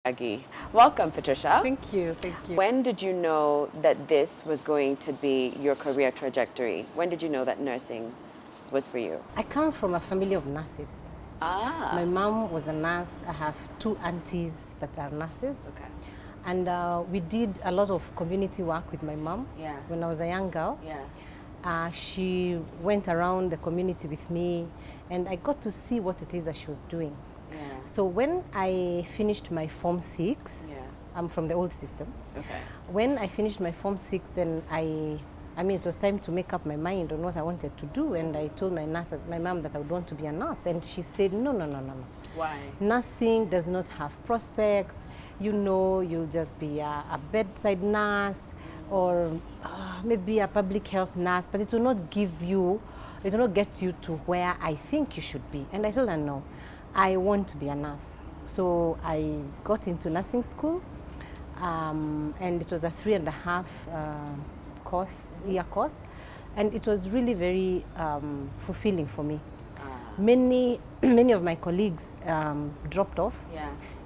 Aggie. Welcome, Patricia. Thank you, thank you. When did you know that this was going to be your career trajectory? When did you know that nursing was for you? I come from a family of nurses. My mom was a nurse. I have two aunties that are nurses. Okay. And we did a lot of community work with my mom when I was a young girl. She went around the community with me, and I got to see what it is that she was doing. So when I finished my Form 6, I'm from the old system. Okay. When I finished my Form 6, then I mean, it was time to make up my mind on what I wanted to do, and I told my mom that I would want to be a nurse, and she said, no. Why? Nursing does not have prospects. You know, you'll just be a bedside nurse or maybe a public health nurse, but it will not get you to where I think you should be. And I told her, no, I want to be a nurse. So I got into nursing school, and it was a 3.5 year course, and it was really very fulfilling for me. Many of my colleagues dropped off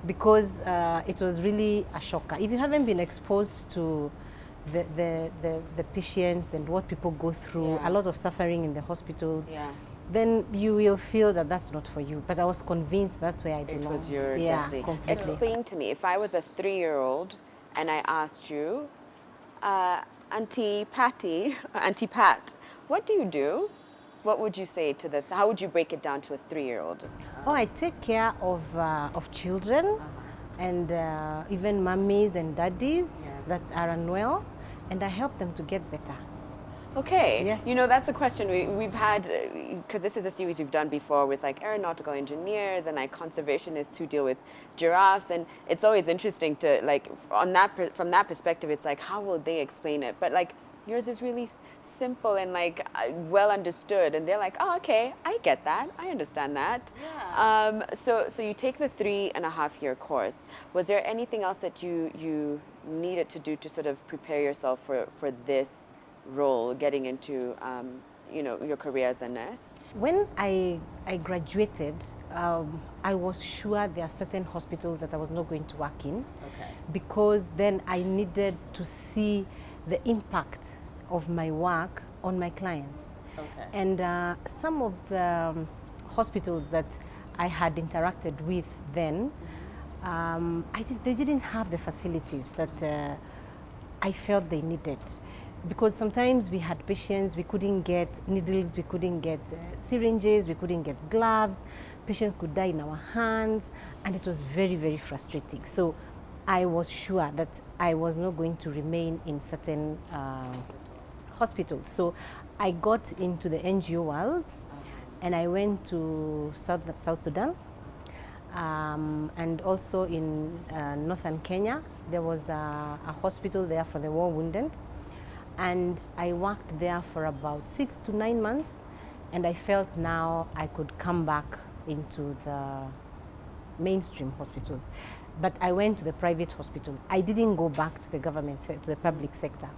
because it was really a shocker. If you haven't been exposed to the patients and what people go through, a lot of suffering in the hospitals, then you will feel that that's not for you. But I was convinced that's where I belonged. It was your destiny. Completely. Explain to me, if I was a 3-year-old and I asked you, Auntie Patty, Auntie Pat, what do you do? What would you say to how would you break it down to a 3-year-old? I take care of children and even mummies and daddies that are unwell, and I help them to get better. Okay. Yes. You know, that's a question we've had, because this is a series we've done before with like aeronautical engineers and like conservationists who deal with giraffes, and it's always interesting to like, from that perspective, it's like, how will they explain it? But like, yours is really simple and like well understood, and they're like, oh, okay, I get that, I understand that. So you take the 3.5 year course. Was there anything else that you needed to do to sort of prepare yourself for this role, getting into your career as a nurse? When I graduated, I was sure there are certain hospitals that I was not going to work in, because then I needed to see the impact of my work on my clients. And some of the hospitals that I had interacted with then, they didn't have the facilities that I felt they needed. Because sometimes we had patients, we couldn't get needles, we couldn't get syringes, we couldn't get gloves. Patients could die in our hands, and it was very, very frustrating. So I was sure that I was not going to remain in certain hospitals. So I got into the NGO world, and I went to South Sudan, and also in northern Kenya. There was a hospital there for the war wounded. And I worked there for about 6 to 9 months, and I felt now I could come back into the mainstream hospitals. But I went to the private hospitals. I didn't go back to the government, to the public sector.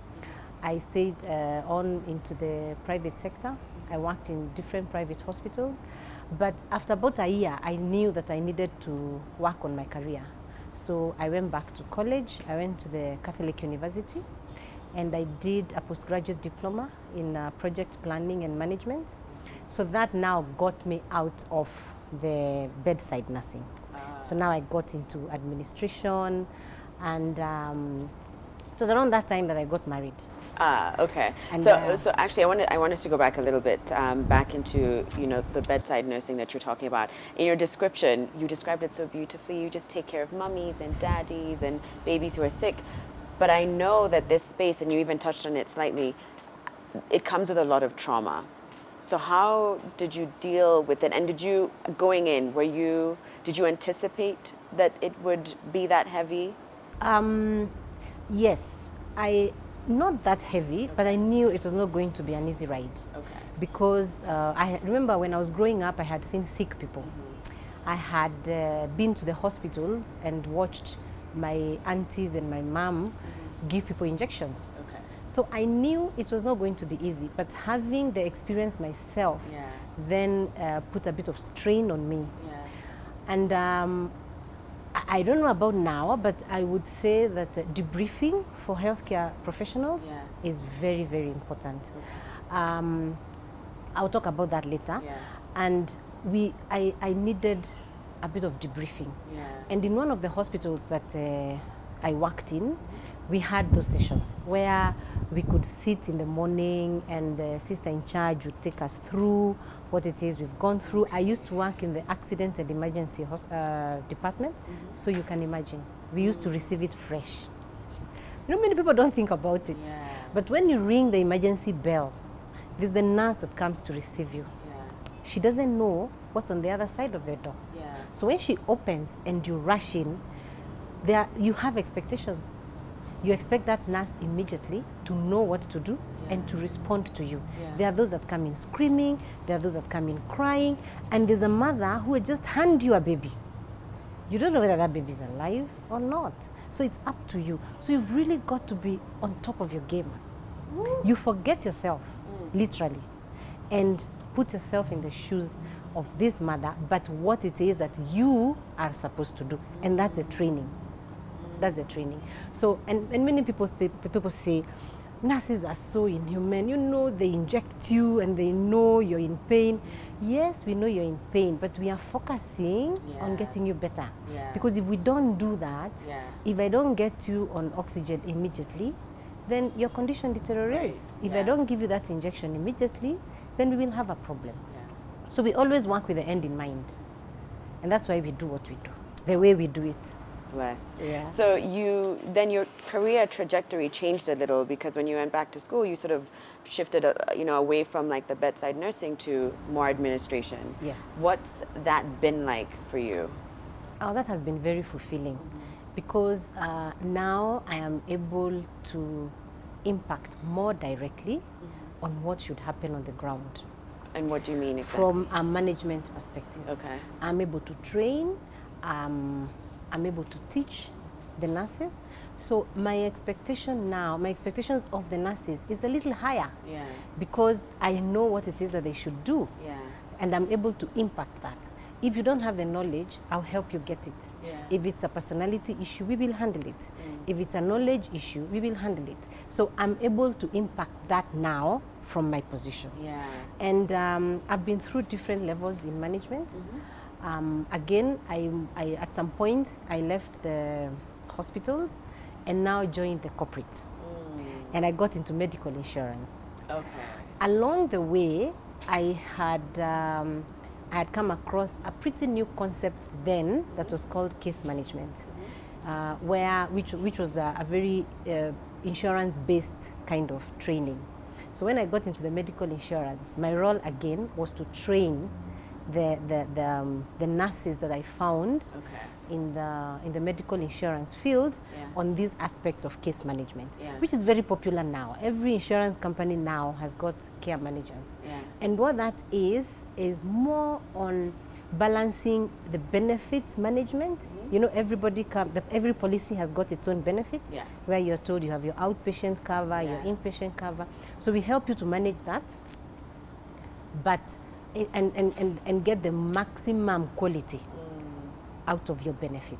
I stayed on into the private sector. I worked in different private hospitals. But after about a year, I knew that I needed to work on my career. So I went back to college. I went to the Catholic University, and I did a postgraduate diploma in project planning and management. So that now got me out of the bedside nursing. So now I got into administration, and it was around that time that I got married. Okay. And so actually, I want us to go back a little bit, back into the bedside nursing that you're talking about. In your description, you described it so beautifully. You just take care of mummies and daddies and babies who are sick. But I know that this space, and you even touched on it slightly, it comes with a lot of trauma. So how did you deal with it? And did you, going in, did you anticipate that it would be that heavy? Yes, not that heavy, but I knew it was not going to be an easy ride. Because I remember when I was growing up, I had seen sick people. I had been to the hospitals and watched my aunties and my mom give people injections. So I knew it was not going to be easy, but having the experience myself then put a bit of strain on me. And I don't know about now, but I would say that debriefing for healthcare professionals is very, very important. Okay. I'll talk about that later. Yeah. And I needed a bit of debriefing. Yeah. And in one of the hospitals that I worked in, we had those sessions where we could sit in the morning and the sister in charge would take us through what it is we've gone through. I used to work in the accident and emergency department, so you can imagine. We used to receive it fresh. You know, many people don't think about it. Yeah. But when you ring the emergency bell, there's the nurse that comes to receive you. Yeah. She doesn't know what's on the other side of the door. Yeah. So when she opens and you rush in, you have expectations. You expect that nurse immediately to know what to do and to respond to you. Yeah. There are those that come in screaming, there are those that come in crying, and there's a mother who will just hand you a baby. You don't know whether that baby is alive or not. So it's up to you. So you've really got to be on top of your game. You forget yourself, literally, and put yourself in the shoes of this mother, but what it is that you are supposed to do. And that's the training. That's the training. So, and many people say, nurses are so inhuman. You know, they inject you and they know you're in pain. Yes, we know you're in pain, but we are focusing on getting you better. Yeah. Because if we don't do that, if I don't get you on oxygen immediately, then your condition deteriorates. Right. If I don't give you that injection immediately, then we will have a problem. Yeah. So we always work with the end in mind. And that's why we do what we do, the way we do it. Bless. Yeah. So then your career trajectory changed a little, because when you went back to school, you sort of shifted, away from like the bedside nursing to more administration. Yes. What's that been like for you? Oh, that has been very fulfilling, because now I am able to impact more directly on what should happen on the ground. And what do you mean exactly? From a management perspective. Okay. I'm able to train. I'm able to teach the nurses. So my expectations of the nurses is a little higher. Yeah. Because I know what it is that they should do. Yeah. And I'm able to impact that. If you don't have the knowledge, I'll help you get it. Yeah. If it's a personality issue, we will handle it. If it's a knowledge issue, we will handle it. So I'm able to impact that now from my position. Yeah. And I've been through different levels in management. Again, I at some point, I left the hospitals and now joined the corporate. And I got into medical insurance. Okay. Along the way, I had come across a pretty new concept then that was called case management, which was a very insurance-based kind of training. So when I got into the medical insurance, my role again was to train the nurses that I found in the medical insurance field on these aspects of case management, which is very popular now. Every insurance company now has got care managers. And what that is more on balancing the benefits management. You know, every policy has got its own benefits, where you're told you have your outpatient cover, your inpatient cover. So we help you to manage that, but and get the maximum quality out of your benefit.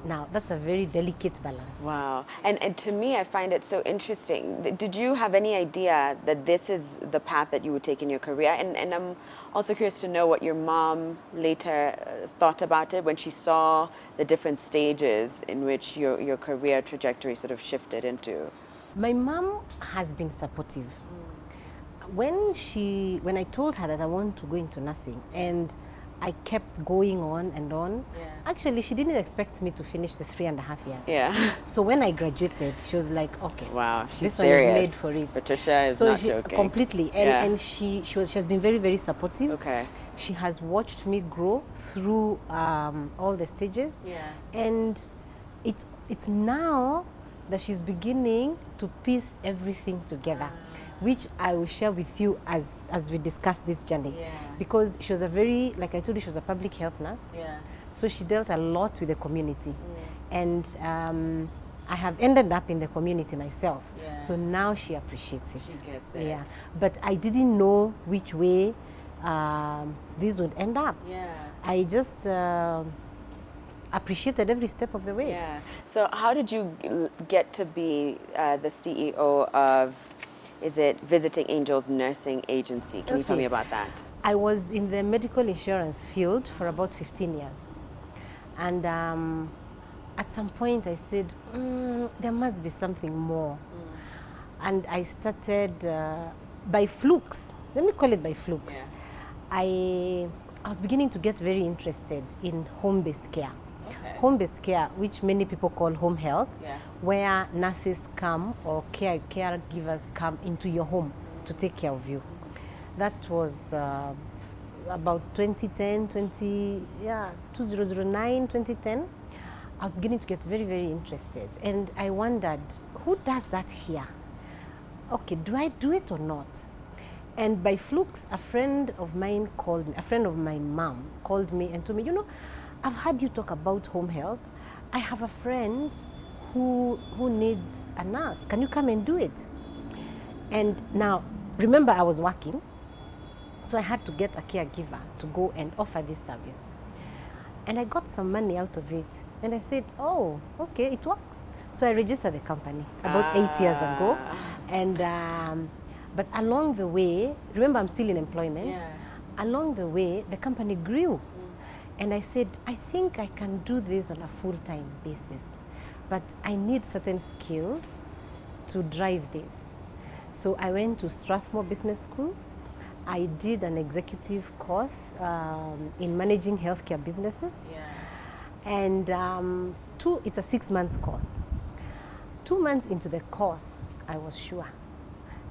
Now, that's a very delicate balance. Wow. And to me, I find it so interesting. Did you have any idea that this is the path that you would take in your career? And I'm also curious to know what your mom later thought about it when she saw the different stages in which your career trajectory sort of shifted into. My mom has been supportive. When I told her that I want to go into nursing, and I kept going on and on. Actually, she didn't expect me to finish the 3.5 years. Yeah. So when I graduated, she was like, okay, wow, she's this serious. One is made for it. Patricia is not joking. Completely. And she has been very, very supportive. Okay. She has watched me grow through all the stages. Yeah. And it's now that she's beginning to piece everything together, which I will share with you as we discuss this journey. Yeah. Because she was like I told you, she was a public health nurse. Yeah. So she dealt a lot with the community. And I have ended up in the community myself. Yeah. So now she appreciates it. She gets it. Yeah. But I didn't know which way this would end up. Yeah. I just appreciated every step of the way. Yeah. So how did you get to be the CEO of, is it Visiting Angels Nursing Agency? Can you tell me about that? I was in the medical insurance field for about 15 years. And at some point I said, there must be something more. And I started by flukes. Let me call it by flukes. Yeah. I was beginning to get very interested in home-based care. Okay. Home-based care, which many people call home health, Yeah. where nurses come or caregivers come into your home to take care of you. That was about 2010, 2009, 2010. I was beginning to get very, very interested. And I wondered, who does that here? Okay, do I do it or not? And by flukes, a friend of mine called me, a friend of my mom called me and told me, you know, I've heard you talk about home health. I have a friend who needs a nurse. Can you come and do it? And now, remember I was working, so I had to get a caregiver to go and offer this service. And I got some money out of it. And I said, oh, okay, it works. So I registered the company about 8 years ago. And but along the way, remember I'm still in employment. Yeah. Along the way, the company grew. And I said, I think I can do this on a full-time basis. But I need certain skills to drive this. So I went to Strathmore Business School. I did an executive course in managing healthcare businesses. Yeah. And it's a 6-month course. 2 months into the course, I was sure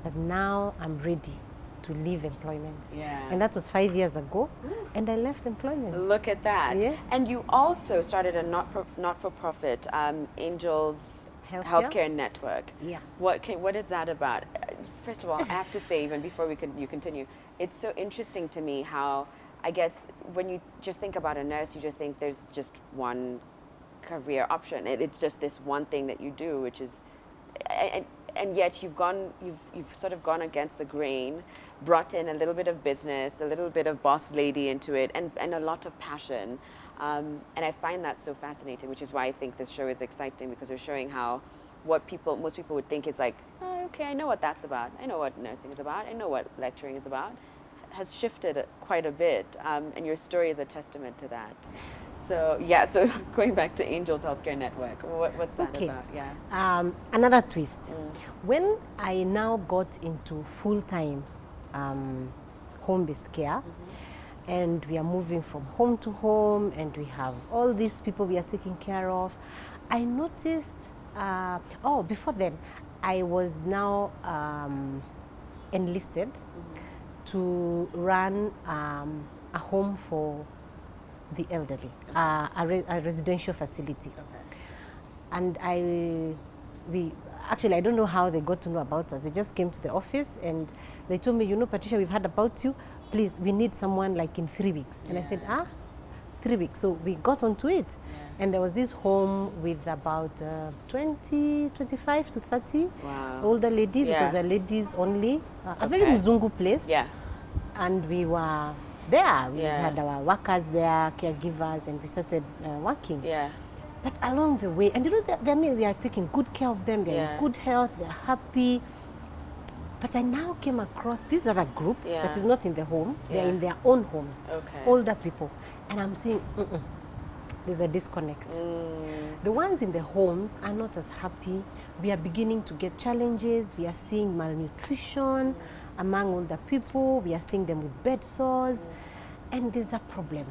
that now I'm ready to leave employment. Yeah. And that was 5 years ago, and I left employment. Look at that. Yes. And you also started a not-for-profit Angels Healthcare Network. Yeah. What is that about? First of all, I have to say, even before you continue, it's so interesting to me how, I guess, when you just think about a nurse, you just think there's just one career option. It's just this one thing that you do, which is, and yet you've sort of gone against the grain, brought in a little bit of business, a little bit of boss lady into it, and a lot of passion. And I find that so fascinating, which is why I think this show is exciting, because we're showing how what most people would think is like, oh, okay, I know what that's about. I know what nursing is about. I know what lecturing is about. Has shifted quite a bit, and your story is a testament to that. So yeah, so going back to Angels Healthcare Network, what's that about? Yeah. Another twist. When I now got into full-time home-based care, and we are moving from home to home, and we have all these people we are taking care of, I noticed, before then, I was now enlisted to run a home for the elderly, a residential facility. And I don't know how they got to know about us. They just came to the office and they told me, you know, Patricia, we've heard about you. Please, we need someone like in 3 weeks. And I said, 3 weeks. So we got onto it. And there was this home with about 25 to 30 older ladies. It was a ladies only, a very Mzungu place. Yeah. And we were there. We had our workers there, caregivers, and we started working. Yeah. But along the way, and you know, we are taking good care of them. They're in good health. They're happy. But I now came across this other group that is not in the home. They're in their own homes. Older people. And I'm saying, there's a disconnect. The ones in the homes are not as happy. We are beginning to get challenges. We are seeing malnutrition among older people. We are seeing them with bed sores. And there's a problem.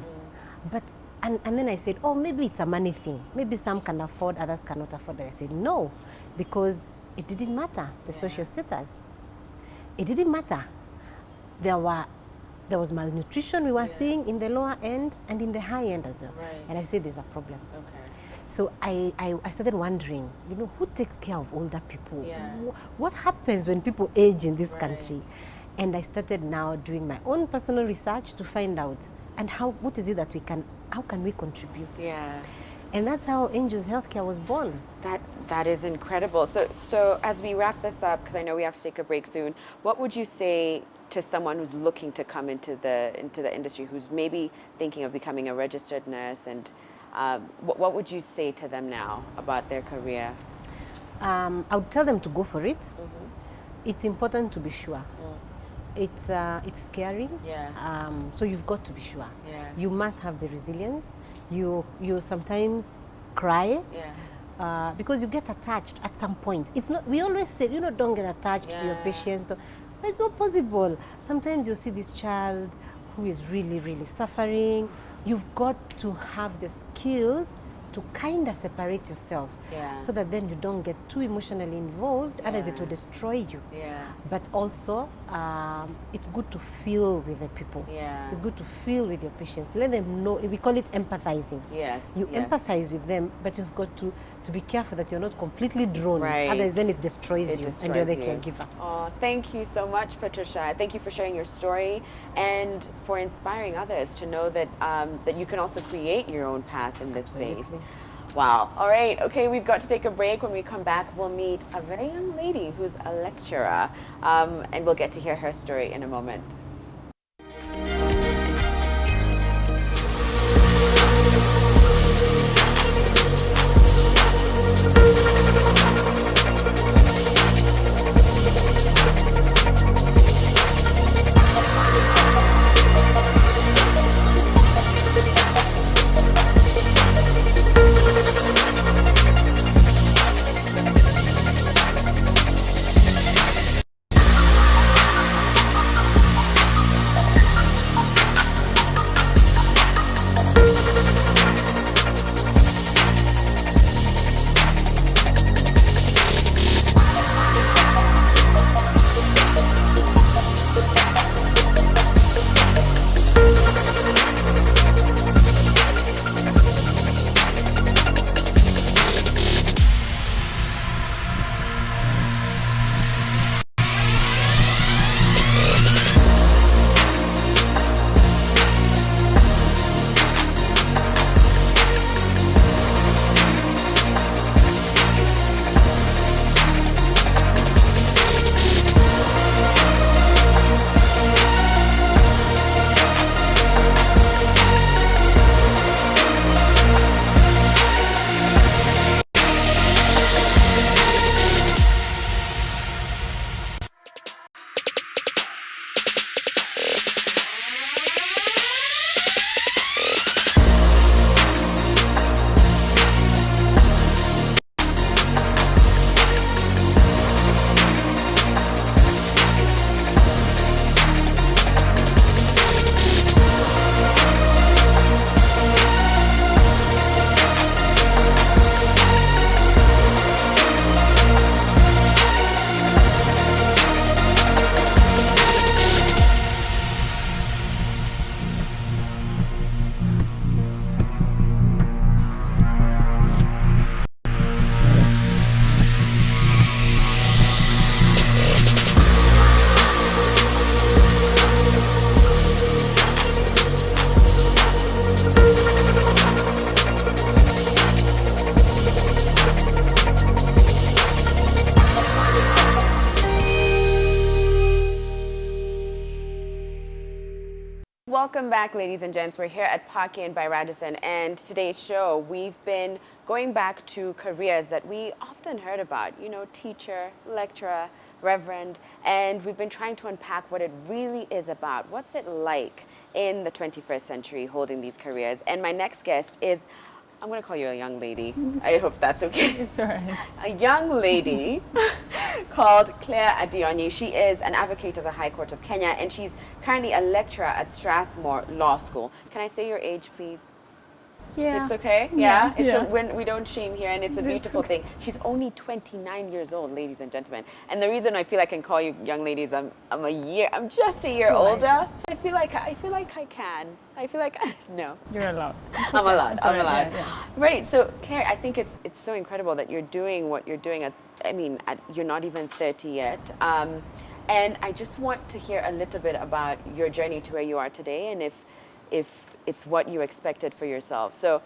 But and then I said, oh, maybe it's a money thing. Maybe some can afford, others cannot afford. And I said, no, because it didn't matter, the social status. It didn't matter. There was malnutrition we were seeing in the lower end and in the high end as well. And I said, there's a problem. So I started wondering, you know, who takes care of older people? What happens when people age in this country? And I started now doing my own personal research to find out, and what is it that how can we contribute? And that's how Angels Healthcare was born. That is incredible. So as we wrap this up, because I know we have to take a break soon, what would you say to someone who's looking to come into the industry, who's maybe thinking of becoming a registered nurse, and what would you say to them now about their career? I would tell them to go for it. It's important to be sure. It's scary. Yeah. So you've got to be sure. Yeah. You must have the resilience. You sometimes cry. Yeah. Because you get attached at some point. It's not. We always say, don't get attached to your patients. But it's not possible. Sometimes you see this child who is really, really suffering. You've got to have the skills to kind of separate yourself, so that then you don't get too emotionally involved, otherwise it will destroy you. But also, it's good to feel with the people. It's good to feel with your patients. Let them know. We call it empathizing. You empathize with them, but you've got to be careful that you're not completely drawn. Otherwise, then it destroys you and you're the caregiver. Oh, thank you so much, Patricia. Thank you for sharing your story and for inspiring others to know that that you can also create your own path in this space. Wow. All right. Okay, we've got to take a break. When we come back, we'll meet a very young lady who's a lecturer, and we'll get to hear her story in a moment. Welcome back, ladies and gents. We're here at Parkland by Radisson, and today's show, we've been going back to careers that we often heard about, teacher, lecturer, reverend, and we've been trying to unpack what it really is about. What's it like in the 21st century holding these careers? And my next guest is, I'm going to call you a young lady. I hope that's okay. It's all right. A young lady called Claire Adionyi. She is an advocate of the High Court of Kenya, and she's currently a lecturer at Strathmore Law School. Can I say your age, please? Yeah. It's okay? Yeah. When we don't shame here, and it's a beautiful thing. She's only 29 years old, ladies and gentlemen. And the reason I feel like I can call you young ladies, I'm just a year older. So I feel like I can. No. You're allowed. I'm allowed. Yeah. Right. So Claire, I think it's so incredible that you're doing what you're doing you're not even 30 yet. And I just want to hear a little bit about your journey to where you are today, and if it's what you expected for yourself. So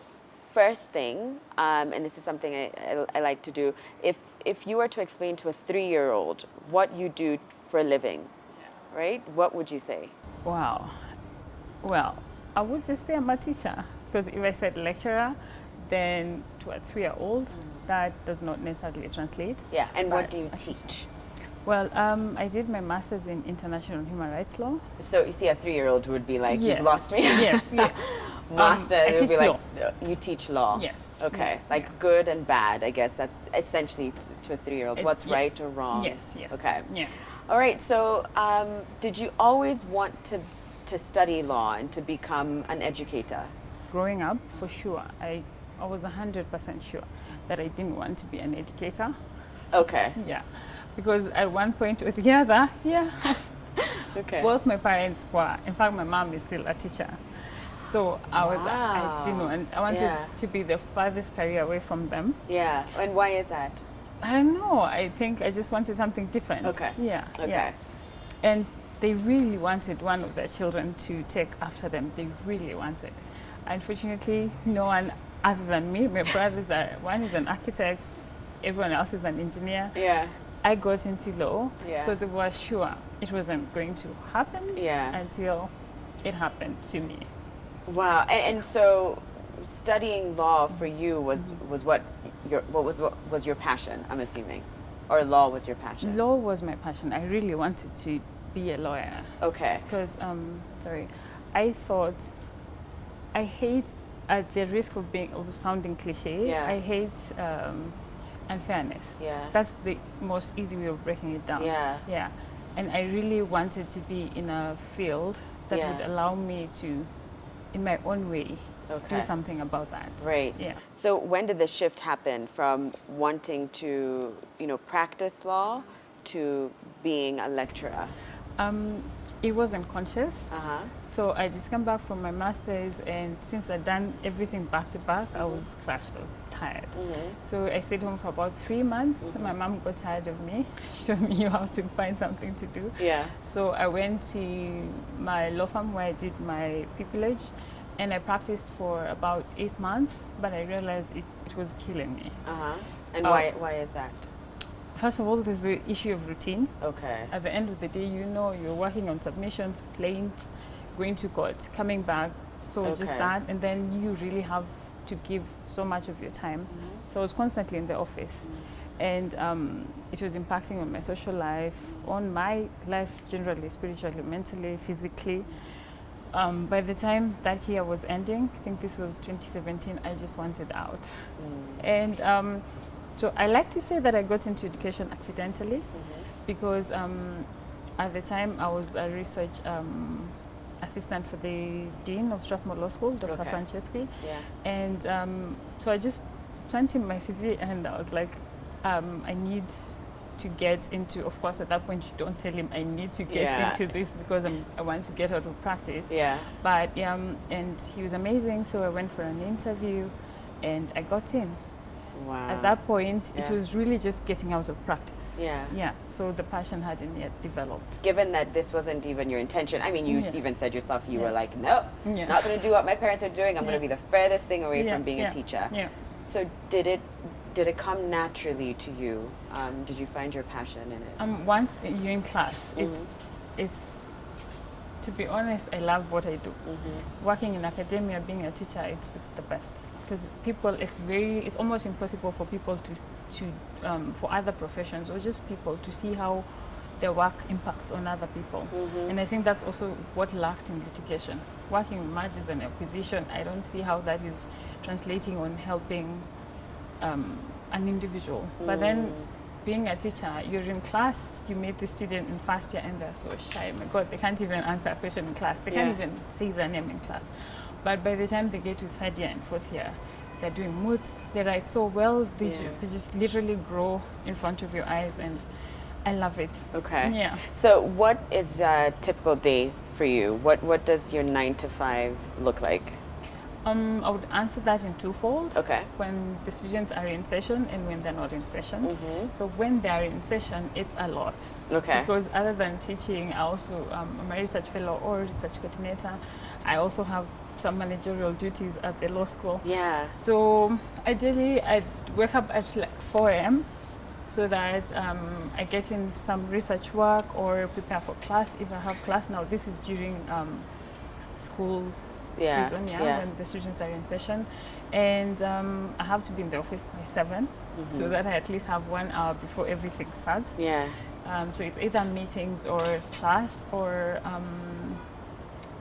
first thing, and this is something I like to do, if you were to explain to a 3-year-old what you do for a living, right, what would you say? Wow. Well, I would just say I'm a teacher, because if I said lecturer, then to a 3-year-old. That does not necessarily translate. Yeah, and what But do you I teach? Well, I did my master's in international human rights law. So you see a 3-year-old who would be like, Yes. you've lost me. Yes, yeah. Master, I it would teach be like, law. you teach law. Yes. Okay, Yeah, like yeah. good and bad, I guess that's essentially to a 3-year-old. What's Yes. right or wrong? Yes, yes. Okay. Yeah. All right, so did you always want to study law and to become an educator? Growing up, for sure, I was 100% sure that I didn't want to be an educator. Okay. Yeah. Because at one point or the other, Okay. both my parents were. In fact, my mom is still a teacher. So I didn't want, I wanted Yeah. to be the farthest career away from them. Yeah, and why is that? I don't know. I think I just wanted something different. Okay. Yeah. Okay. Yeah. And they really wanted one of their children to take after them. They really wanted. Unfortunately, no one other than me. My brothers are, one is an architect, everyone else is an engineer. Yeah. I got into law, Yeah. so they were sure it wasn't going to happen Yeah. until it happened to me. Wow. And so studying law for you was what was your passion, I'm assuming. Or law was your passion. Law was my passion. I really wanted to be a lawyer Okay. because, I thought, I hate, at the risk of sounding cliche, Yeah. I hate unfairness. Yeah. That's the most easy way of breaking it down. Yeah. Yeah. And I really wanted to be in a field that Yeah. would allow me to, in my own way, Okay. do something about that. Right. Yeah. So when did the shift happen from wanting to, practice law to being a lecturer? It wasn't conscious. Uh-huh. So I just came back from my master's, and since I'd done everything back to back, I was crashed. I was tired. So I stayed home for about 3 months. My mom got tired of me. She told me, you have to find something to do. Yeah. So I went to my law firm where I did my pupillage, and I practiced for about 8 months, but I realized it was killing me. Uh-huh. And Uh, why is that? First of all, there's the issue of routine. Okay. At the end of the day, you're working on submissions, plaints, going to court, coming back. So just Okay. that, and then you really have to give so much of your time. So I was constantly in the office, and it was impacting on my social life, on my life generally, spiritually, mentally, physically. By the time that year was ending, I think this was 2017, I just wanted out. And so I like to say that I got into education accidentally, because at the time I was a research assistant for the Dean of Strathmore Law School, Dr. Okay. Franceschi. Yeah. And so I just sent him my CV, and I was like, I need to get into, of course, at that point, you don't tell him I need to get Yeah. into this because I want to get out of practice. Yeah. But, and he was amazing, so I went for an interview, and I got in. Wow. At that point, Yeah. it was really just getting out of practice. Yeah. Yeah, so the passion hadn't yet developed. Given that this wasn't even your intention, I mean, you Yeah. even said yourself, you Yeah. were like, no, Yeah. not going to do what my parents are doing. I'm going Yeah. to be the furthest thing away Yeah, from being yeah, a teacher. Yeah. So did it come naturally to you? Did you find your passion in it? Once you're in class, it's to be honest, I love what I do. Working in academia, being a teacher, it's the best, because people, it's almost impossible for people to for other professions or just people to see how their work impacts on other people. And I think that's also what lacked in litigation. Working in mergers and acquisition, I don't see how that is translating on helping an individual. But then being a teacher, you're in class, you meet the student in first year and they're so shy. My God, they can't even answer a question in class. They can't Yeah. even say their name in class. But by the time they get to third year and fourth year, they're doing moots, they write so well, they just literally grow in front of your eyes, and I love it. Okay. Yeah. So what is a typical day for you? What does your 9 to 5 look like? I would answer that in twofold. Okay. When the students are in session and when they're not in session. So when they are in session, it's a lot. Okay. Because other than teaching, I also I'm a research fellow or research coordinator. I also have some managerial duties at the law school. Yeah. So ideally, I wake up at like 4 a.m. so that I get in some research work or prepare for class if I have class. Now this is during school season, when the students are in session. And I have to be in the office by 7, so that I at least have 1 hour before everything starts. Yeah. So it's either meetings or class or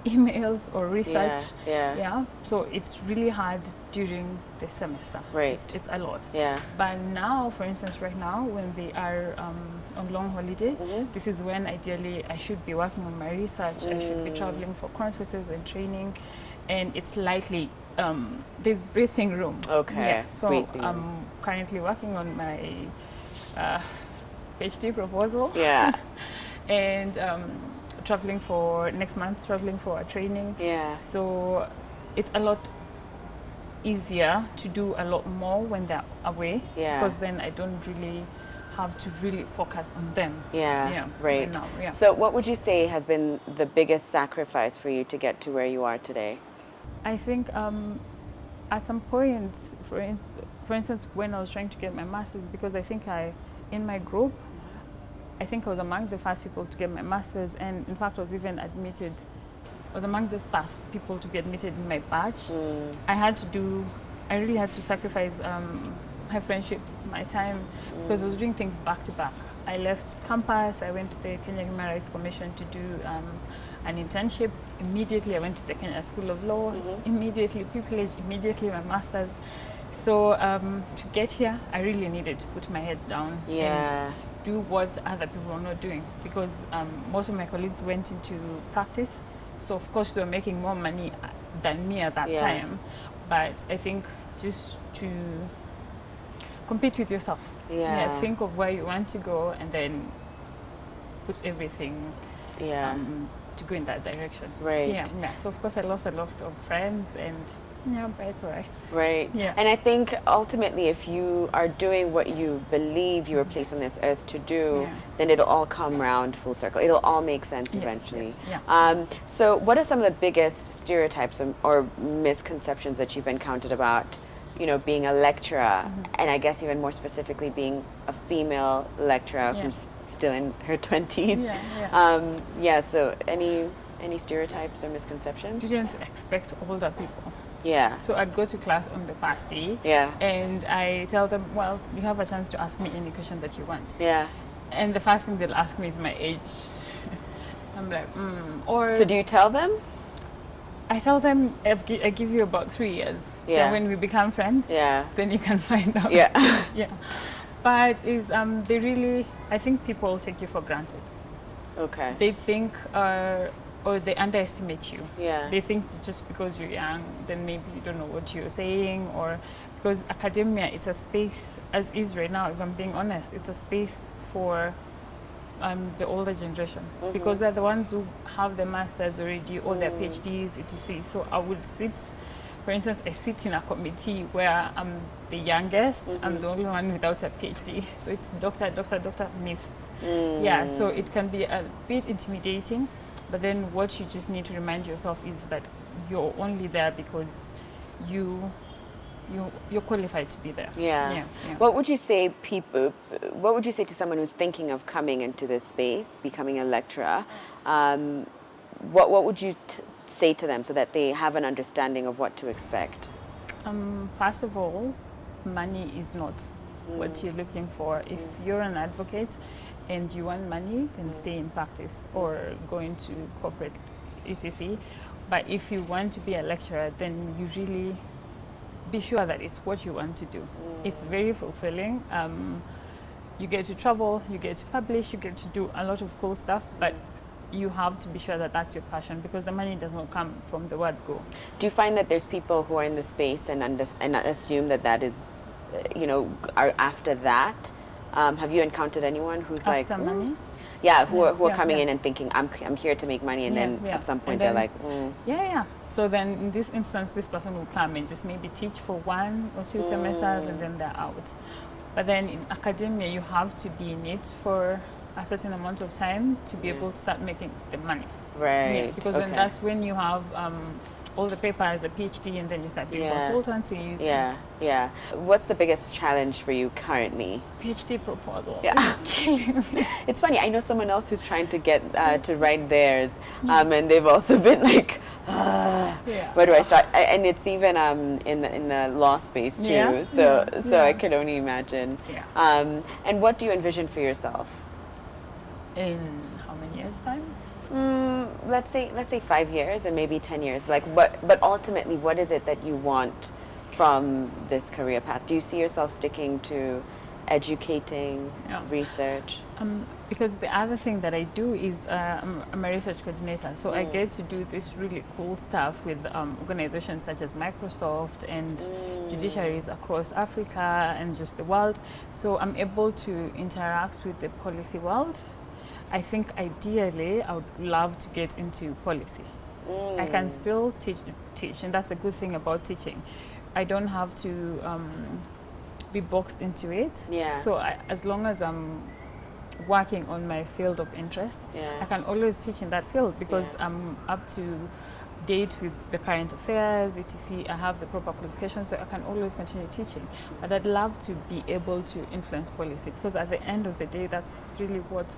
emails or research. Yeah. So it's really hard during the semester. Right. It's a lot. Yeah. But now, for instance, right now, when they are on long holiday, this is when ideally I should be working on my research. I should be traveling for conferences and training, and it's likely there's breathing room. Okay. Yeah. So Breathing I'm room. currently working on my PhD proposal. Yeah. And traveling for next month, traveling for a training. Yeah. So it's a lot easier to do a lot more when they're away. Yeah. Because then I don't really have to really focus on them. Yeah. Right. Now, yeah. So what would you say has been the biggest sacrifice for you to get to where you are today? I think at some point, for instance, when I was trying to get my master's, because I think in my group, I think I was among the first people to get my master's, and in fact I was even admitted, I was among the first people to be admitted in my batch. I really had to sacrifice my friendships, my time, because I was doing things back to back. I left campus, I went to the Kenya Human Rights Commission to do an internship. Immediately I went to the Kenya School of Law, immediately privilege, immediately my master's. So to get here, I really needed to put my head down and do what other people are not doing, because most of my colleagues went into practice. So of course they were making more money than me at that time. But I think just to compete with yourself. Think of where you want to go and then put everything to go in that direction. Right. So of course I lost a lot of friends, and but it's all right. Right. Yeah. And I think ultimately if you are doing what you believe you were placed on this earth to do, then it'll all come round full circle. It'll all make sense eventually. So what are some of the biggest stereotypes or misconceptions that you've encountered about, being a lecturer, and I guess even more specifically being a female lecturer who's still in her 20s? So any stereotypes or misconceptions? Students expect older people. So I'd go to class on the first day, and I tell them, well, you have a chance to ask me any question that you want. And the first thing they'll ask me is my age. I'm like, or... So do you tell them? I tell them I give you about 3 years. Then when we become friends, then you can find out. But they really, I think people take you for granted. Okay. They think, or they underestimate you. They think just because you're young, then maybe you don't know what you're saying, or because academia, it's a space, as is right now, if I'm being honest, it's a space for the older generation, because they're the ones who have the masters already or their PhDs, etc. So I would sit, for instance, I sit in a committee where I'm the youngest, I'm the only one without a PhD. So it's doctor, miss. So it can be a bit intimidating, but then what you just need to remind yourself is that you're only there because you're qualified to be there. What would you say to someone who's thinking of coming into this space, becoming a lecturer? What would you say to them so that they have an understanding of what to expect? First of all, money is not what you're looking for. If you're an advocate and you want money, then stay in practice or go into corporate, etc. But if you want to be a lecturer, then you really be sure that it's what you want to do. It's very fulfilling. You get to travel, you get to publish, you get to do a lot of cool stuff, but you have to be sure that that's your passion, because the money does not come from the word go. Do you find that there's people who are in the space and assume that is, are after that? Have you encountered anyone who's after money? Who are coming in and thinking, I'm here to make money, and then at some point they're like, So then in this instance, this person will come and just maybe teach for 1 or 2 semesters, and then they're out. But then in academia, you have to be in it for a certain amount of time to be able to start making the money. Right. Because then that's when you have all the papers, a PhD, and then you start doing consultancies. Yeah, yeah. What's the biggest challenge for you currently? PhD proposal. Yeah. It's funny, I know someone else who's trying to get to write theirs, and they've also been like, where do I start? And it's even in the law space too, so I can only imagine. Yeah. And what do you envision for yourself? In how many years' time? Let's say 5 years and maybe 10 years. Like but ultimately, what is it that you want from this career path? Do you see yourself sticking to educating, research? Because the other thing that I do is I'm a research coordinator, so I get to do this really cool stuff with organizations such as Microsoft and judiciaries across Africa and just the world. So I'm able to interact with the policy world. I think ideally I would love to get into policy. I can still teach, and that's a good thing about teaching. I don't have to be boxed into it. Yeah. So as long as I'm working on my field of interest, I can always teach in that field because I'm up to date with the current affairs, etc. I have the proper qualifications, so I can always continue teaching. But I'd love to be able to influence policy because at the end of the day, that's really what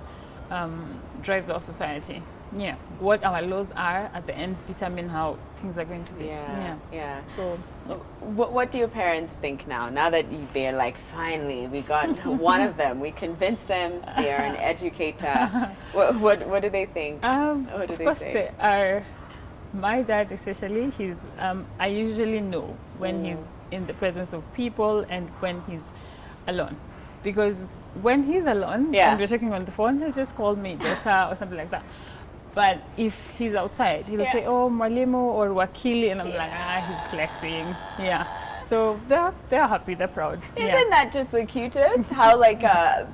drives our society. Yeah, what our laws are at the end determine how things are going to be. Yeah. So, what do your parents think now? Now that they're like, finally, we got one of them. We convinced them they are an educator. What do they think? What do they say? They are. My dad, especially, he's. I usually know when he's in the presence of people and when he's alone, because when he's alone and we're talking on the phone, he'll just call me daughter or something like that. But if he's outside, he'll say, oh, mwalimu or wakili, and I'm like, he's flexing. Yeah. So they're happy, they're proud. Isn't that just the cutest? How like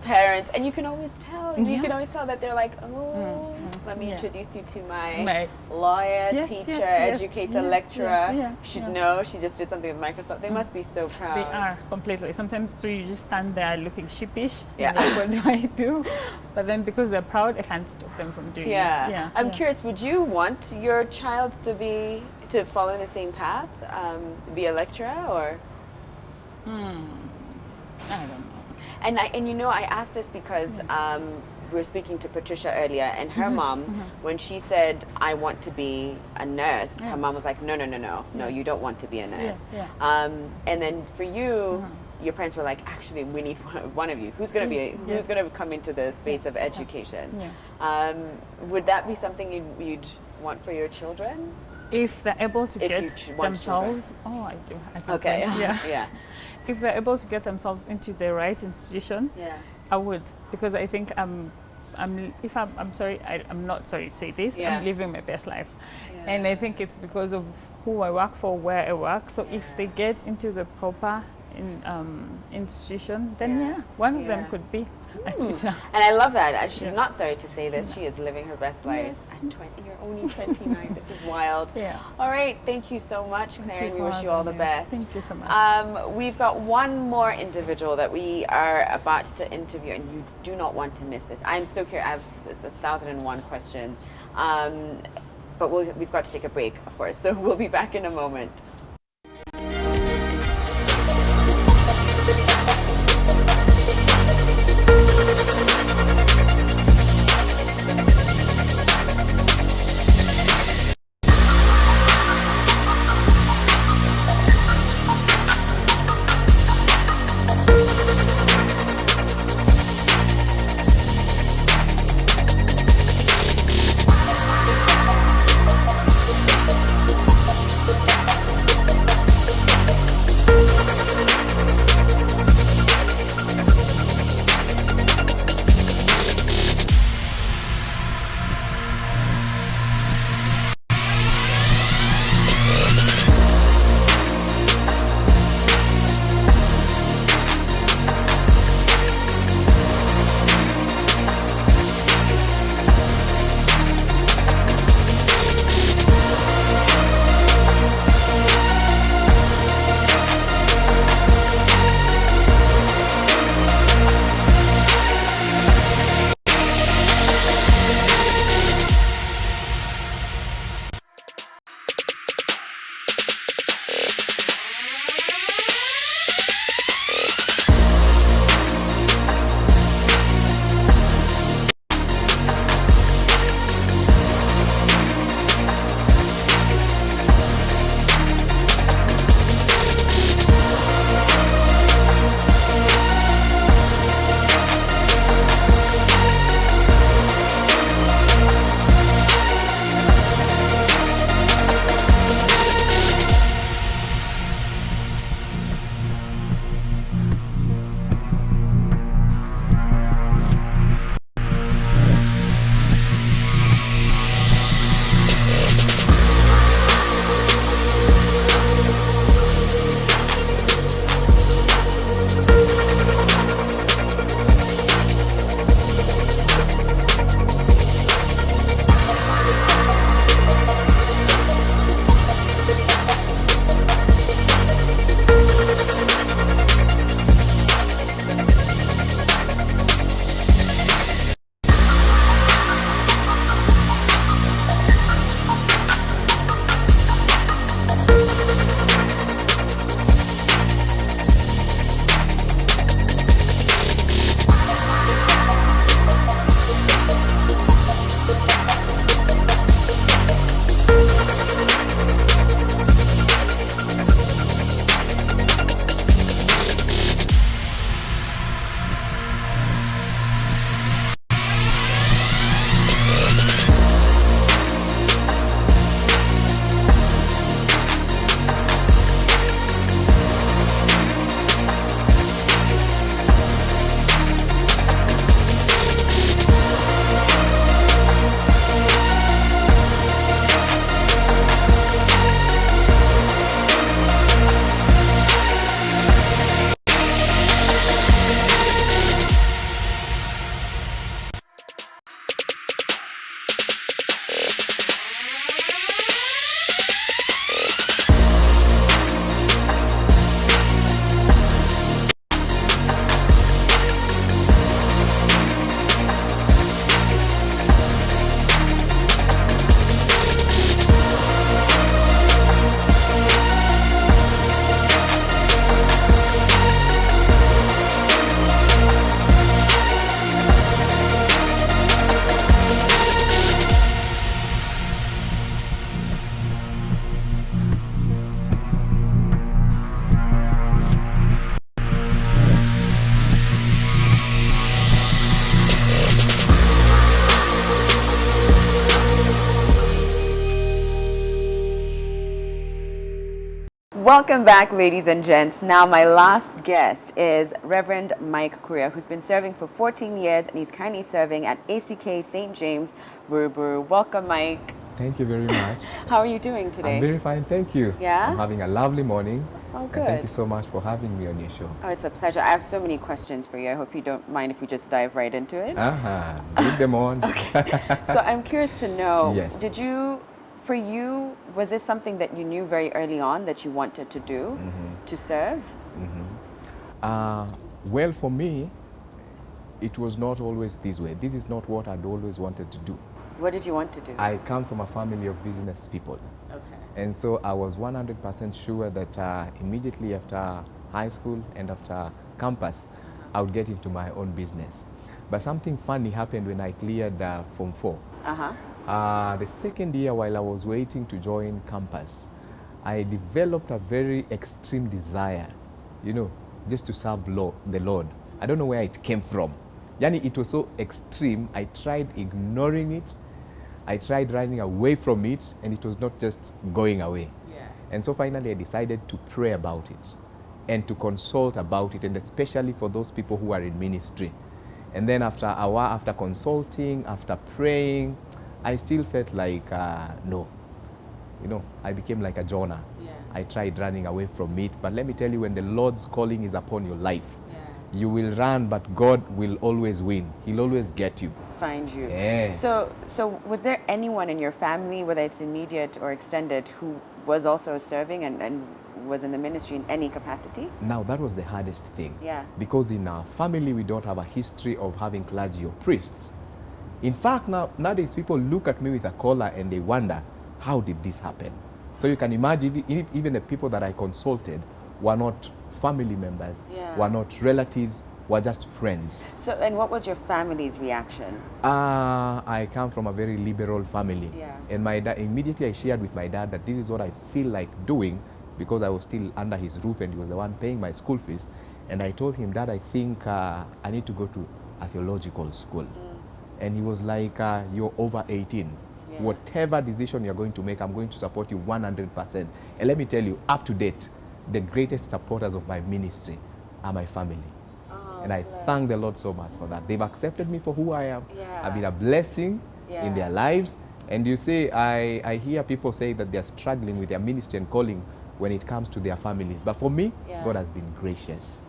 parents, and you can always tell, you can always tell that they're like, oh, let me introduce you to my lawyer, teacher, educator, lecturer. You should know she just did something with Microsoft. They must be so proud. They are, completely. Sometimes so you just stand there looking sheepish. Like, what do I do? But then because they're proud, I can't stop them from doing it. I'm curious, would you want your child to follow the same path, be a lecturer, or? I don't know. And you know, I asked this because we were speaking to Patricia earlier, and her mom, when she said, I want to be a nurse, her mom was like, no, you don't want to be a nurse. And then for you, your parents were like, actually, we need one of you. Who's going to who's going to come into the space of education? Would that be something you'd want for your children? If they're able to get themselves, I do. Okay. If they're able to get themselves into the right institution, I would, because I think I'm not sorry to say this, I'm living my best life. And I think it's because of who I work for, where I work. So if they get into the proper institution, then one of them could be a teacher. And I love that. She's not sorry to say this. She is living her best life. At 20, you're only 29. This is wild. All right. Thank you so much, Claire, and we wish you all the best. Thank you so much. We've got one more individual that we are about to interview, and you do not want to miss this. I'm so curious. I have 1,001 questions. But we've got to take a break, of course. So we'll be back in a moment. Welcome back, ladies and gents. Now, my last guest is Reverend Mike Kuria, who's been serving for 14 years, and he's currently serving at ACK St. James, Buruburu. Welcome, Mike. Thank you very much. How are you doing today? I'm very fine, thank you. Yeah? I'm having a lovely morning. Oh, And good. thank you so much for having me on your show. Oh, it's a pleasure. I have so many questions for you. I hope you don't mind if we just dive right into it. Bring them on. So I'm curious to know, Yes. for you, was this something that you knew very early on that you wanted to do, to serve? Well, for me, it was not always this way. This is not what I'd always wanted to do. What did you want to do? I come from a family of business people. Okay. And so I was 100% sure that immediately after high school and after campus, I would get into my own business. But something funny happened when I cleared Form 4. The second year, while I was waiting to join campus, I developed a very extreme desire, just to serve the Lord. I don't know where it came from. Yani, it was so extreme, I tried ignoring it. I tried running away from it, and it was not just going away. Yeah. And so finally I decided to pray about it and to consult about it, and especially for those people who are in ministry. And then after a while, after consulting, after praying, I still felt like, no. I became like a Jonah. Yeah. I tried running away from it, but let me tell you, when the Lord's calling is upon your life, you will run, but God will always win. He'll always get you. Find you. Yeah. So was there anyone in your family, whether it's immediate or extended, who was also serving and was in the ministry in any capacity? Now, that was the hardest thing. Yeah. Because in our family, we don't have a history of having clergy or priests. In fact, nowadays, people look at me with a collar and they wonder, how did this happen? So you can imagine, even the people that I consulted were not family members, were not relatives, were just friends. So, and what was your family's reaction? I come from a very liberal family. Yeah. And my dad, immediately I shared with my dad that this is what I feel like doing, because I was still under his roof and he was the one paying my school fees. And I told him, Dad, I think I need to go to a theological school. And he was like, you're over 18. Yeah. Whatever decision you're going to make, I'm going to support you 100%. And let me tell you, up to date, the greatest supporters of my ministry are my family. And I thank the Lord so much for that. They've accepted me for who I am. Yeah. I've been a blessing in their lives. And you see, I hear people say that they're struggling with their ministry and calling when it comes to their families. But for me, God has been gracious.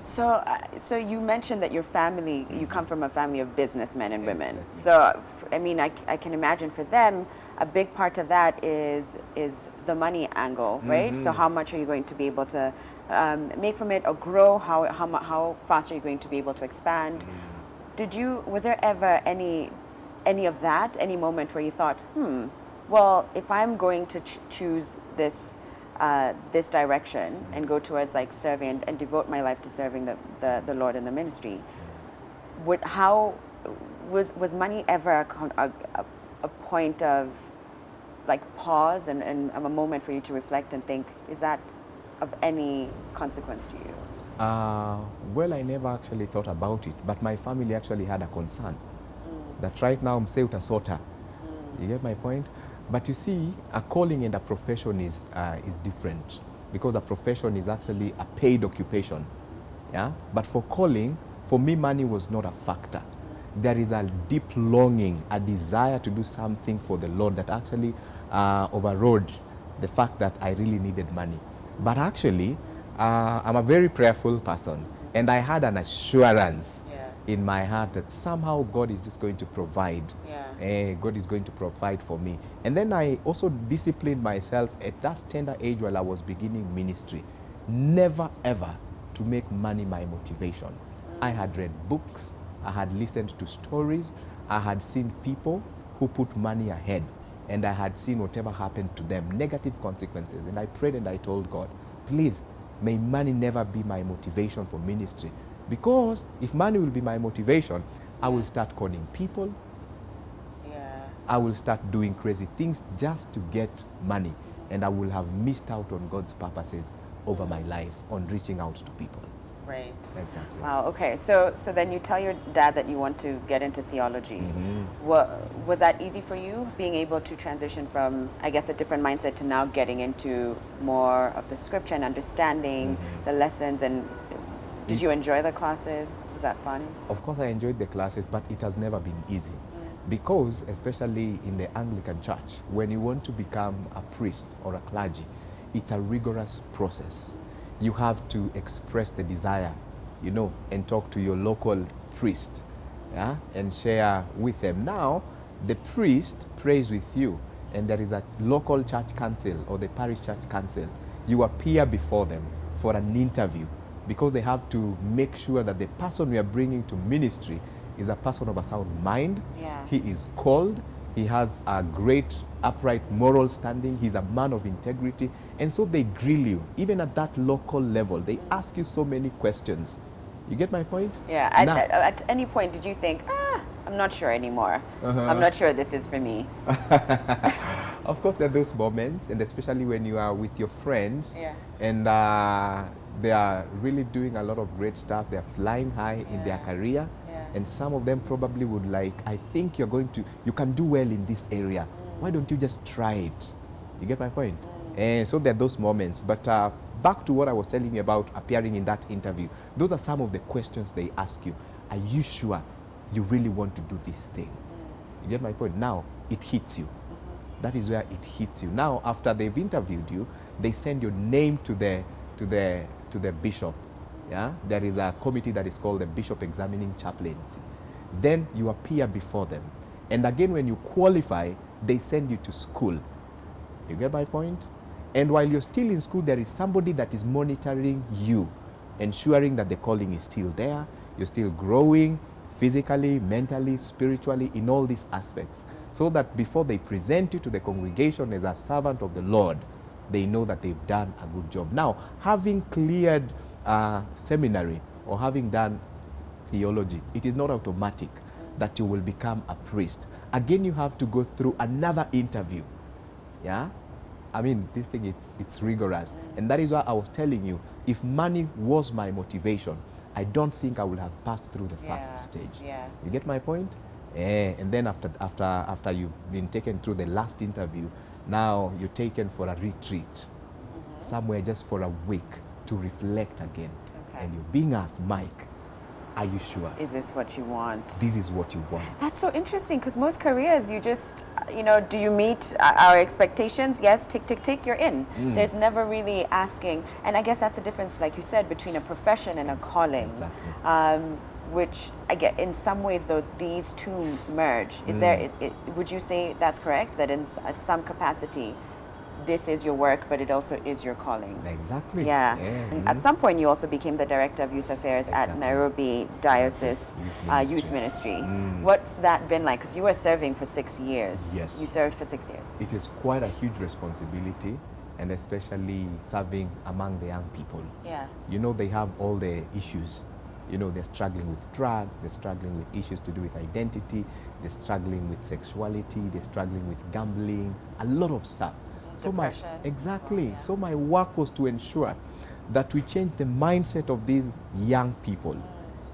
So you mentioned that your family, you come from a family of businessmen and women. So, I mean, I can imagine for them, a big part of that is the money angle, right? So how much are you going to be able to make from it or grow? How fast are you going to be able to expand? Was there ever any of that, any moment where you thought, well, if I'm going to choose this direction and go towards like serving and devote my life to serving the Lord in the ministry, was money ever a point of like pause and a moment for you to reflect and think, is that of any consequence to you? Well, I never actually thought about it, but my family actually had a concern that right now I'm saying utasota. You get my point? But you see, a calling and a profession is different, because a profession is actually a paid occupation. Yeah. But for calling, for me, money was not a factor. There is a deep longing, a desire to do something for the Lord that actually overrode the fact that I really needed money. But actually, I'm a very prayerful person, and I had an assurance in my heart that somehow God is just going to provide. God is going to provide for me. And then I also disciplined myself at that tender age while I was beginning ministry, never ever to make money my motivation. I had read books, I had listened to stories, I had seen people who put money ahead, and I had seen whatever happened to them, negative consequences. And I prayed and I told God, please, may money never be my motivation for ministry. Because if money will be my motivation, I will start calling people. I will start doing crazy things just to get money. And I will have missed out on God's purposes over my life on reaching out to people. Right. Exactly. Wow. Okay. So then you tell your dad that you want to get into theology. Mm-hmm. Was that easy for you, being able to transition from, I guess, a different mindset to now getting into more of the scripture and understanding the lessons? And did you enjoy the classes? Was that fun? Of course, I enjoyed the classes, but it has never been easy. Because, especially in the Anglican Church, when you want to become a priest or a clergy, it's a rigorous process. You have to express the desire, you know, and talk to your local priest, yeah, and share with them. Now, the priest prays with you, and there is a local church council or the parish church council. You appear before them for an interview because they have to make sure that the person we are bringing to ministry is a person of a sound mind. Yeah. He is called. He has a great upright moral standing. He's a man of integrity. And so they grill you, even at that local level. They ask you so many questions. You get my point? Yeah. At any point, did you think, I'm not sure anymore. I'm not sure this is for me. Of course, there are those moments, and especially when you are with your friends, Yeah. and they are really doing a lot of great stuff. They are flying high in their career. And some of them probably would like, I think you can do well in this area. Why don't you just try it? You get my point? And so there are those moments. But back to what I was telling you about appearing in that interview. Those are some of the questions they ask you. Are you sure you really want to do this thing? You get my point? Now, it hits you. That is where it hits you. Now, after they've interviewed you, they send your name to the bishop. Yeah, there is a committee that is called the Bishop Examining Chaplaincy. Then you appear before them. And again, when you qualify, they send you to school. You get my point? And while you're still in school, there is somebody that is monitoring you, ensuring that the calling is still there. You're still growing physically, mentally, spiritually, in all these aspects. So that before they present you to the congregation as a servant of the Lord, they know that they've done a good job. Now, having cleared seminary or having done theology, it is not automatic that you will become a priest. Again, you have to go through another interview. Yeah, I mean, this thing, it's rigorous. And that is why I was telling you, if money was my motivation, I don't think I would have passed through the first stage. Yeah. You get my point? And then after you've been taken through the last interview, now you're taken for a retreat somewhere just for a week to reflect again. Okay. And you're being asked, Mike, are you sure? Is this what you want? This is what you want. That's so interesting, because most careers, you just, do you meet our expectations? Yes, tick, tick, tick, you're in. There's never really asking. And I guess that's the difference, like you said, between a profession and a calling. Exactly. Which, I get, in some ways, though, these two merge. Is there, would you say that's correct? That at some capacity, this is your work, but it also is your calling. Exactly. Yeah. And at some point, you also became the director of youth affairs at Nairobi Diocese Youth Ministry. What's that been like? Because you were serving for 6 years. Yes. You served for 6 years. It is quite a huge responsibility, and especially serving among the young people. Yeah. They have all the issues. They're struggling with drugs, they're struggling with issues to do with identity, they're struggling with sexuality, they're struggling with gambling, a lot of stuff. Depression. Exactly. Yeah. So my work was to ensure that we change the mindset of these young people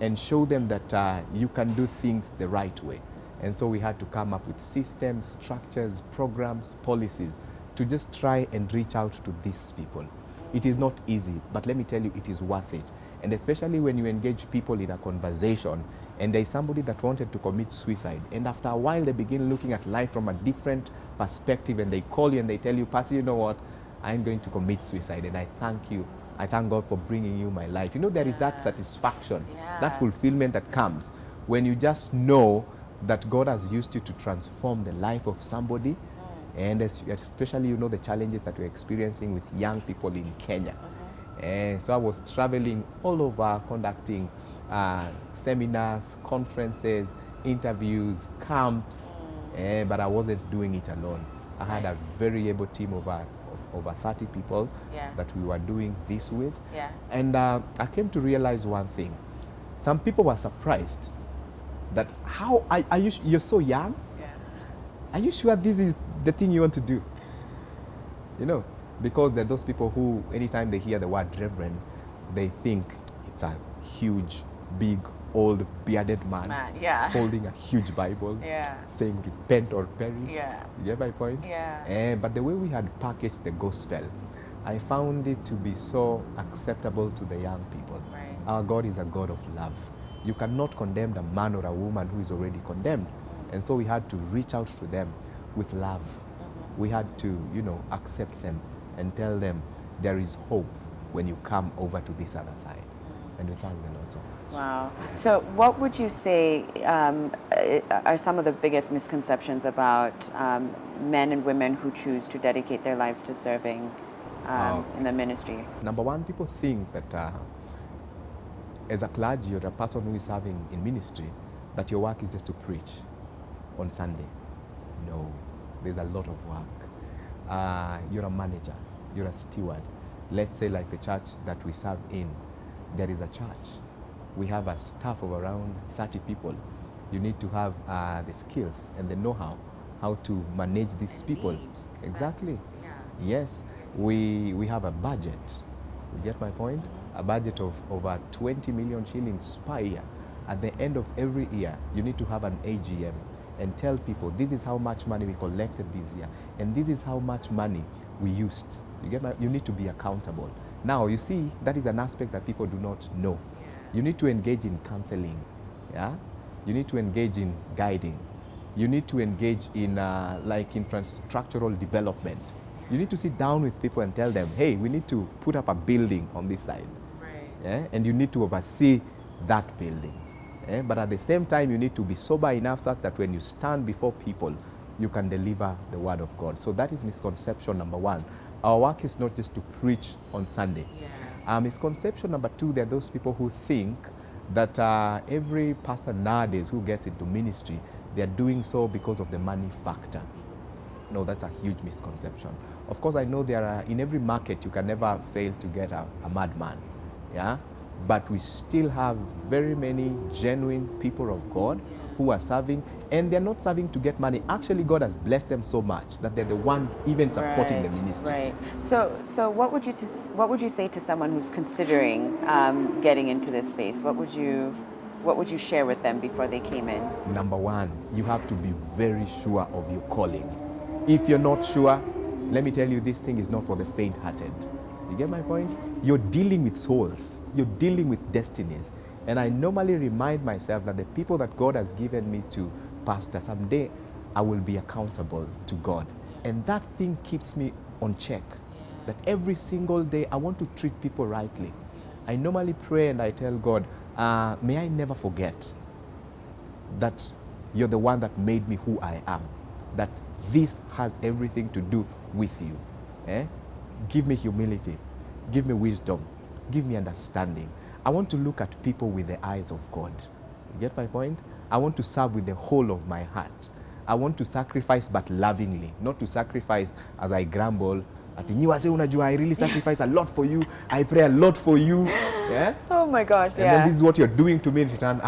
and show them that you can do things the right way. And so we had to come up with systems, structures, programs, policies to just try and reach out to these people. It is not easy, but let me tell you, it is worth it. And especially when you engage people in a conversation and there is somebody that wanted to commit suicide, and after a while they begin looking at life from a different perspective, and they call you and they tell you, Pastor, you know what, I'm going to commit suicide, and I thank you. I thank God for bringing you my life. There is that satisfaction, that fulfillment that comes when you just know that God has used you to transform the life of somebody, and especially the challenges that we're experiencing with young people in Kenya. And so I was traveling all over, conducting seminars, conferences, interviews, camps, but I wasn't doing it alone. I had a very able team of over 30 people that we were doing this with. Yeah. And I came to realize one thing. Some people were surprised that you're so young? Yeah. Are you sure this is the thing you want to do? Because there are those people who, anytime they hear the word reverend, they think it's a huge, big, old, bearded man, yeah. holding a huge Bible, Yeah. saying repent or perish. Yeah. You get my point? Yeah. But the way we had packaged the gospel, I found it to be so acceptable to the young people. Right. Our God is a God of love. You cannot condemn a man or a woman who is already condemned. And so we had to reach out to them with love. We had to, accept them and tell them there is hope when you come over to this other side. And we thank the Lord so much. Wow. So what would you say are some of the biggest misconceptions about men and women who choose to dedicate their lives to serving in the ministry? Number one, people think that as a clergy or a person who is serving in ministry, that your work is just to preach on Sunday. No, there's a lot of work. You're a manager, you're a steward. Let's say like the church that we serve in, there is a church. We have a staff of around 30 people. You need to have the skills and the know-how, how to manage these people. Exactly. Yes, we have a budget. You get my point? A budget of over 20 million shillings per year. At the end of every year, you need to have an AGM and tell people this is how much money we collected this year and this is how much money we used. You need to be accountable. Now, you see, that is an aspect that people do not know. You need to engage in counseling. Yeah? You need to engage in guiding. You need to engage in like infrastructural development. You need to sit down with people and tell them, hey, we need to put up a building on this side. Right. Yeah? And you need to oversee that building. Yeah? But at the same time, you need to be sober enough so that when you stand before people, you can deliver the word of God. So that is misconception number one. Our work is not just to preach on Sunday. Yeah. Misconception number two, there are those people who think that every pastor nowadays who gets into ministry, they are doing so because of the money factor. No, that's a huge misconception. Of course, I know there are, in every market, you can never fail to get a madman. Yeah? But we still have very many genuine people of God who are serving, and they're not serving to get money. Actually, God has blessed them so much that they're the one even supporting the ministry. Right. So what would you say to someone who's considering getting into this space? What would you share with them before they came in? Number one, you have to be very sure of your calling. If you're not sure, let me tell you, this thing is not for the faint-hearted. You get my point? You're dealing with souls. You're dealing with destinies. And I normally remind myself that the people that God has given me to pastor, someday I will be accountable to God. And that thing keeps me on check. That every single day I want to treat people rightly. I normally pray and I tell God, may I never forget that you're the one that made me who I am. That this has everything to do with you. Give me humility. Give me wisdom. Give me understanding. I want to look at people with the eyes of God. You get my point? I want to serve with the whole of my heart. I want to sacrifice but lovingly, not to sacrifice as I grumble. I really sacrifice a lot for you. I pray a lot for you. Yeah? Oh my gosh, and then this is what you're doing to me in return.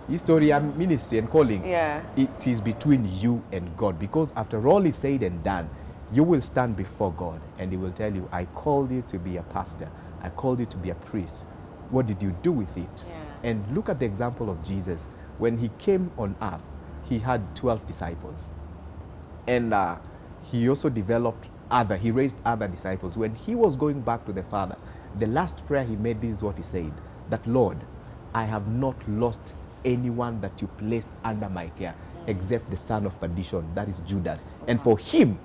History and ministry and calling. Yeah. It is between you and God, because after all is said and done, you will stand before God and He will tell you, I called you to be a pastor. I called you to be a priest. What did you do with it? Yeah. And look at the example of Jesus. When He came on earth, He had 12 disciples. And He also He raised other disciples. When He was going back to the Father, the last prayer He made, this is what He said, that Lord, I have not lost anyone that you placed under my care, except the son of perdition, that is Judas. And for him,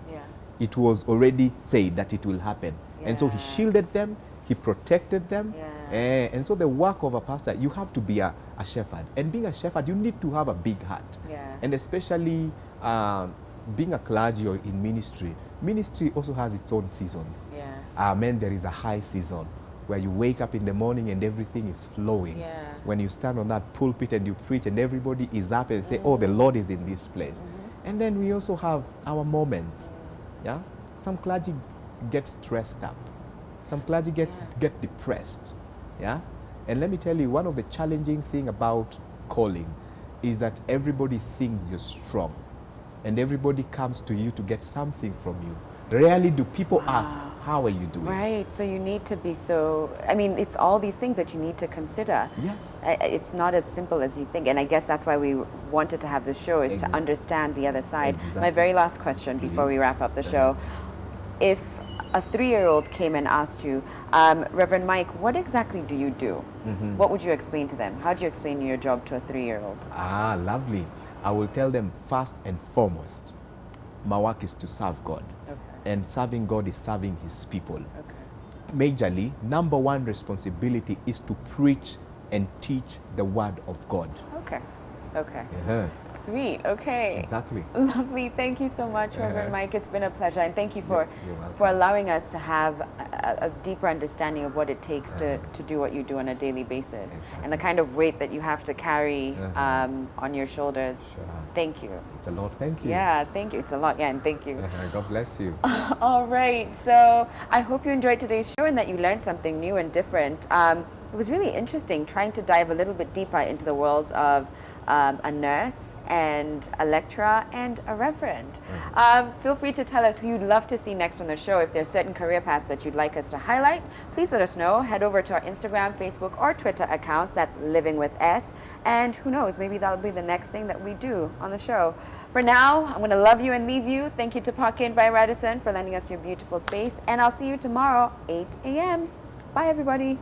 it was already said that it will happen. And so He shielded them, He protected them. And so the work of a pastor, you have to be a shepherd. And being a shepherd, you need to have a big heart. And especially being a clergy or in ministry, ministry also has its own seasons. Amen. There is a high season where you wake up in the morning and everything is flowing. When you stand on that pulpit and you preach and everybody is up and say, oh, the Lord is in this place. And then we also have our moments. Yeah? Some clergy get stressed up. Some clergy get depressed. Yeah? And let me tell you, one of the challenging thing about calling is that everybody thinks you're strong. And everybody comes to you to get something from you. Rarely do people ask, how are you doing? Right, so you need to be so, I mean, it's all these things that you need to consider. Yes. It's not as simple as you think, and I guess that's why we wanted to have this show, is to understand the other side. Exactly. My very last question before we wrap up the show, if a 3-year-old came and asked you, Reverend Mike, what exactly do you do? What would you explain to them? How do you explain your job to a 3-year-old? Lovely. I will tell them first and foremost, my work is to serve God. Okay. And serving God is serving his people. Okay. Majorly, number one responsibility is to preach and teach the word of God. Okay. Okay. Sweet. Okay. Exactly. Lovely. Thank you so much, Reverend Mike. It's been a pleasure, and thank you for You're welcome. for allowing us to have a deeper understanding of what it takes to do what you do on a daily basis, and the kind of weight that you have to carry on your shoulders. Sure. Thank you. It's a lot. Thank you. Yeah, thank you. It's a lot. Yeah, and thank you. God bless you. All right. So I hope you enjoyed today's show and that you learned something new and different. It was really interesting trying to dive a little bit deeper into the worlds of a nurse and a lecturer and a reverend. Feel free to tell us who you'd love to see next on the show. If there's certain career paths that you'd like us to highlight, please let us know. Head over to our Instagram, Facebook, or Twitter accounts. That's Living with S. And who knows, maybe that'll be the next thing that we do on the show. For now, I'm going to love you and leave you. Thank you to Parkade by Radisson for lending us your beautiful space. And I'll see you tomorrow, 8 a.m. Bye, everybody.